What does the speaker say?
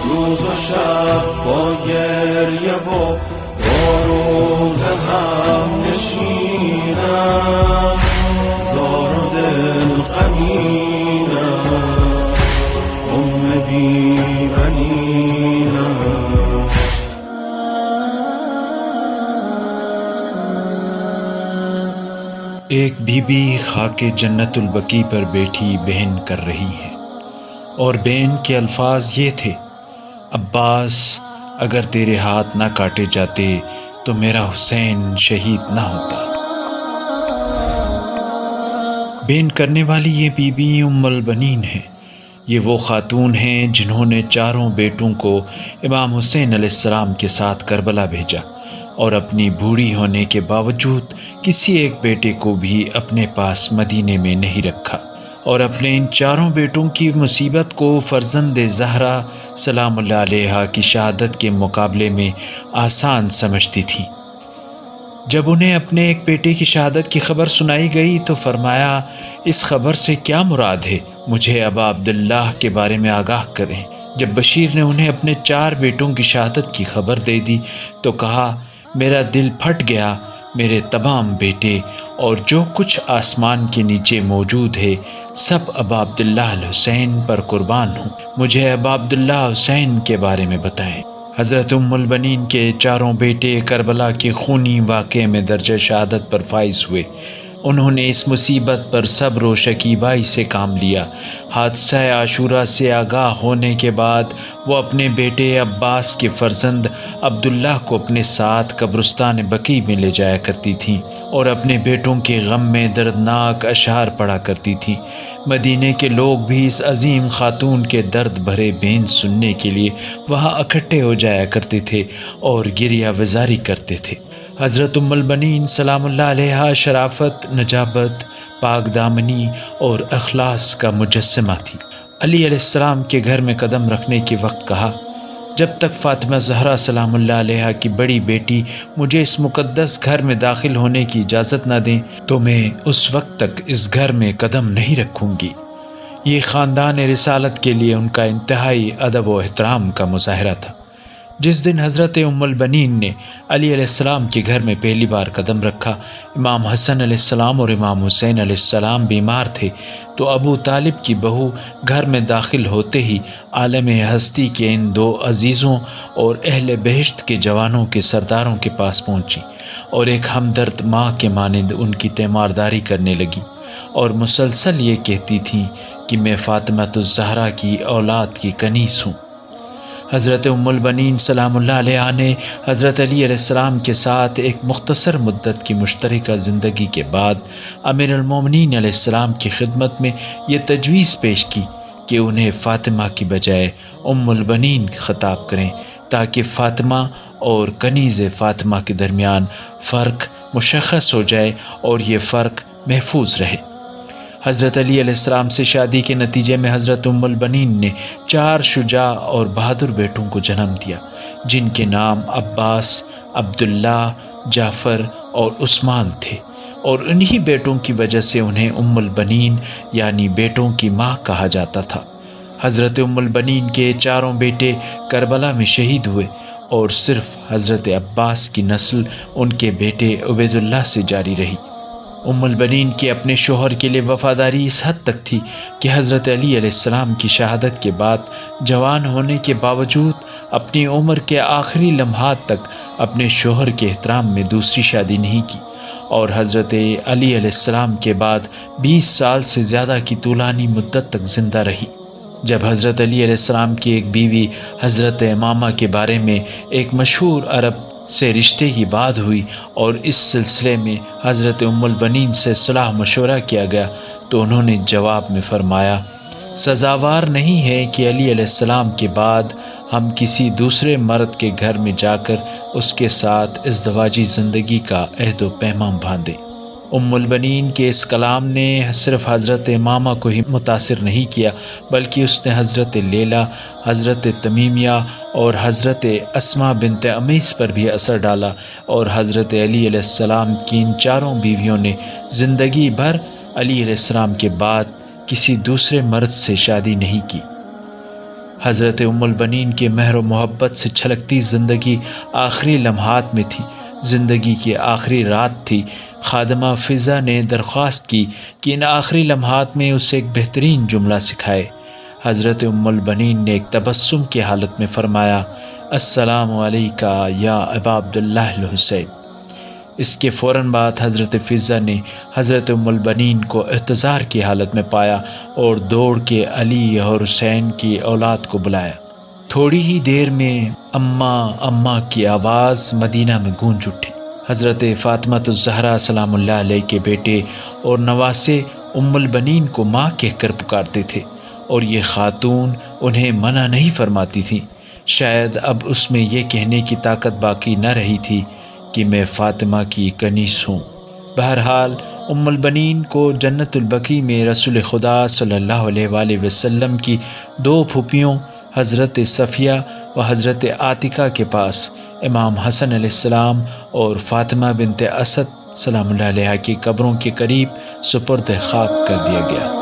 روز و شب با گریه و روز هم نشینم، زار و دل غمینم، بیرنینم. ایک بی بی خاک جنت البقیع پر بیٹھی بہن کر رہی ہے، اور بہن کے الفاظ یہ تھے: عباس، اگر تیرے ہاتھ نہ کاٹے جاتے تو میرا حسین شہید نہ ہوتا۔ بہن کرنے والی یہ بی بی ام البنین ہے۔ یہ وہ خاتون ہیں جنہوں نے چاروں بیٹوں کو امام حسین علیہ السلام کے ساتھ کربلا بھیجا، اور اپنی بوڑھی ہونے کے باوجود کسی ایک بیٹے کو بھی اپنے پاس مدینے میں نہیں رکھا، اور اپنے ان چاروں بیٹوں کی مصیبت کو فرزند زہرا سلام اللہ علیہا کی شہادت کے مقابلے میں آسان سمجھتی تھی۔ جب انہیں اپنے ایک بیٹے کی شہادت کی خبر سنائی گئی تو فرمایا، اس خبر سے کیا مراد ہے؟ مجھے ابا عبداللہ کے بارے میں آگاہ کریں۔ جب بشیر نے انہیں اپنے 4 بیٹوں کی شہادت کی خبر دے دی تو کہا، میرا دل پھٹ گیا، میرے تمام بیٹے اور جو کچھ آسمان کے نیچے موجود ہے سب ابا عبداللہ الحسین پر قربان ہوں۔ مجھے ابا عبداللہ حسین کے بارے میں بتائیں۔ حضرت ام البنین کے چاروں بیٹے کربلا کے خونی واقعے میں درجہ شہادت پر فائز ہوئے۔ انہوں نے اس مصیبت پر صبر و شکیبائی سے کام لیا۔ حادثہ عاشورہ سے آگاہ ہونے کے بعد وہ اپنے بیٹے عباس کے فرزند عبداللہ کو اپنے ساتھ قبرستان بقیع میں لے جایا کرتی تھیں، اور اپنے بیٹوں کے غم میں دردناک اشعار پڑھا کرتی تھیں۔ مدینے کے لوگ بھی اس عظیم خاتون کے درد بھرے بین سننے کے لیے وہاں اکٹھے ہو جایا کرتے تھے اور گریہ وزاری کرتے تھے۔ حضرت ام البنین سلام اللہ علیہا شرافت، نجابت، پاک دامنی اور اخلاص کا مجسمہ تھی۔ علی علیہ السلام کے گھر میں قدم رکھنے کے وقت کہا، جب تک فاطمہ زہرا سلام اللہ علیہا کی بڑی بیٹی مجھے اس مقدس گھر میں داخل ہونے کی اجازت نہ دیں تو میں اس وقت تک اس گھر میں قدم نہیں رکھوں گی۔ یہ خاندان رسالت کے لیے ان کا انتہائی ادب و احترام کا مظاہرہ تھا۔ جس دن حضرت ام البنین نے علی علیہ السلام کے گھر میں پہلی بار قدم رکھا، امام حسن علیہ السلام اور امام حسین علیہ السلام بیمار تھے، تو ابو طالب کی بہو گھر میں داخل ہوتے ہی عالم ہستی کے ان 2 عزیزوں اور اہل بہشت کے جوانوں کے سرداروں کے پاس پہنچی، اور ایک ہمدرد ماں کے مانند ان کی تیمارداری کرنے لگی، اور مسلسل یہ کہتی تھیں کہ میں فاطمۃ الزہرا کی اولاد کی کنیز ہوں۔ حضرت ام البنین سلام اللہ علیہا نے حضرت علی علیہ السلام کے ساتھ ایک مختصر مدت کی مشترکہ زندگی کے بعد امیر المومنین علیہ السلام کی خدمت میں یہ تجویز پیش کی کہ انہیں فاطمہ کی بجائے ام البنین خطاب کریں، تاکہ فاطمہ اور کنیز فاطمہ کے درمیان فرق مشخص ہو جائے اور یہ فرق محفوظ رہے۔ حضرت علی علیہ السلام سے شادی کے نتیجے میں حضرت ام البنین نے 4 شجاع اور بہادر بیٹوں کو جنم دیا، جن کے نام عباس، عبداللہ، جعفر اور عثمان تھے، اور انہی بیٹوں کی وجہ سے انہیں ام البنین یعنی بیٹوں کی ماں کہا جاتا تھا۔ حضرت ام البنین کے 4 بیٹے کربلا میں شہید ہوئے، اور صرف حضرت عباس کی نسل ان کے بیٹے عبید اللہ سے جاری رہی۔ ام البنین کی اپنے شوہر کے لیے وفاداری اس حد تک تھی کہ حضرت علی علیہ السلام کی شہادت کے بعد جوان ہونے کے باوجود اپنی عمر کے آخری لمحات تک اپنے شوہر کے احترام میں دوسری شادی نہیں کی، اور حضرت علی علیہ السلام کے بعد 20 سال سے زیادہ کی طولانی مدت تک زندہ رہی۔ جب حضرت علی علیہ السلام کی ایک بیوی حضرت امامہ کے بارے میں ایک مشہور عرب سے رشتے کی بات ہوئی اور اس سلسلے میں حضرت ام البنین سے صلاح مشورہ کیا گیا، تو انہوں نے جواب میں فرمایا، سزاوار نہیں ہے کہ علی علیہ السلام کے بعد ہم کسی دوسرے مرد کے گھر میں جا کر اس کے ساتھ ازدواجی زندگی کا عہد و پیمان باندھیں۔ ام البنین کے اس کلام نے صرف حضرت امامہ کو ہی متاثر نہیں کیا، بلکہ اس نے حضرت لیلہ، حضرت تمیمیہ اور حضرت اسماء بنت امیس پر بھی اثر ڈالا، اور حضرت علی علیہ السلام کی ان 4 بیویوں نے زندگی بھر علی علیہ السلام کے بعد کسی دوسرے مرد سے شادی نہیں کی۔ حضرت ام البنین کے مہر و محبت سے چھلکتی زندگی آخری لمحات میں تھی، زندگی کی آخری رات تھی۔ خادمہ فضہ نے درخواست کی کہ ان آخری لمحات میں اسے ایک بہترین جملہ سکھائے۔ حضرت ام البنین نے ایک تبسم کی حالت میں فرمایا، السلام علیکہ یا ابا عبداللہ الحسین۔ اس کے فوراً بعد حضرت فضہ نے حضرت ام البنین کو احتضار کی حالت میں پایا اور دوڑ کے علی اور حسین کی اولاد کو بلایا۔ تھوڑی ہی دیر میں اماں اماں کی آواز مدینہ میں گونج اٹھی۔ حضرت فاطمہ الزہرا سلام اللہ علیہ کے بیٹے اور نواسے ام البنین کو ماں کہہ کر پکارتے تھے، اور یہ خاتون انہیں منع نہیں فرماتی تھی۔ شاید اب اس میں یہ کہنے کی طاقت باقی نہ رہی تھی کہ میں فاطمہ کی کنیز ہوں۔ بہرحال ام البنین کو جنت البقیع میں رسول خدا صلی اللہ علیہ وآلہ وسلم کی 2 پھوپھیوں حضرت صفیہ و حضرت عاتکہ کے پاس امام حسن علیہ السلام اور فاطمہ بنت اسد سلام اللہ علیہ کی قبروں کے قریب سپرد خاک کر دیا گیا۔